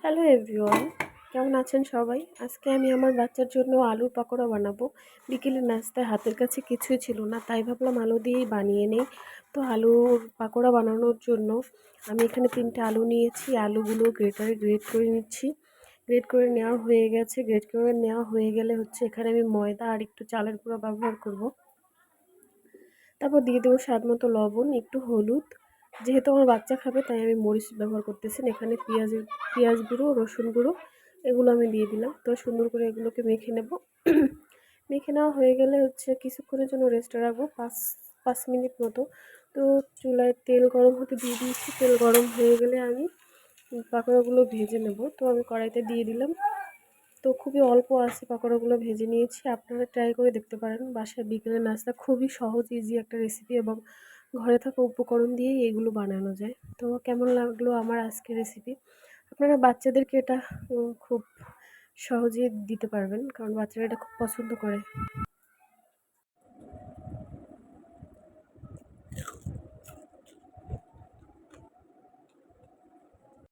Hello everyone, কেমন আছেন সবাই? আজকে আমি আমার বাচ্চার জন্য আলুর পাকোড়া বানাবো। বিকেলের নাস্তায় হাতের কাছে কিছুই ছিল না, তাই ভাবলাম আলু দিয়েই বানিয়ে নেই। তো আলুর পাকোড়া বানানোর জন্য আমি এখানে 3টে আলু নিয়েছি। আলুগুলো গ্রেটারে গ্রেট করে নিচ্ছি। গ্রেট করে নেওয়া হয়ে গেছে। গ্রেট করে নেওয়া হয়ে গেলে এখানে আমি ময়দা আর একটু চালের গুঁড়ো ব্যবহার করব। তারপর দিয়ে দেবো স্বাদ মতো লবণ, একটু হলুদ। যেহেতু আমার বাচ্চা খাবে তাই আমি মরিচ ব্যবহার করতেছি না। এখানে পেঁয়াজ গুঁড়ো, রসুন গুঁড়ো এগুলো আমি দিয়ে দিলাম। তো সুন্দর করে এগুলোকে মেখে নেব। মেখে নেওয়া হয়ে গেলে কিছুক্ষণের জন্য রেস্টে রাখবো, 5 মিনিট মতো। তো চুলায় তেল গরম হতে দিয়ে দিয়েছি। তেল গরম হয়ে গেলে আমি পাকোড়াগুলো ভেজে নেব। তো আমি কড়াইতে দিয়ে দিলাম। তো খুবই অল্প আছে পাকোড়াগুলো ভেজে নিয়েছি। আপনারা ট্রাই করে দেখতে পারেন। বাসায় বিকেলের নাস্তা খুবই সহজ, ইজি একটা রেসিপি এবং ঘরে থাকা উপকরণ দিয়েই এগুলো বানানো যায়। তো কেমন লাগলো আমার আজকের রেসিপি? আপনারা বাচ্চাদেরকে এটা খুব সহজেই দিতে পারবেন, কারণ বাচ্চারা এটা খুব পছন্দ করে।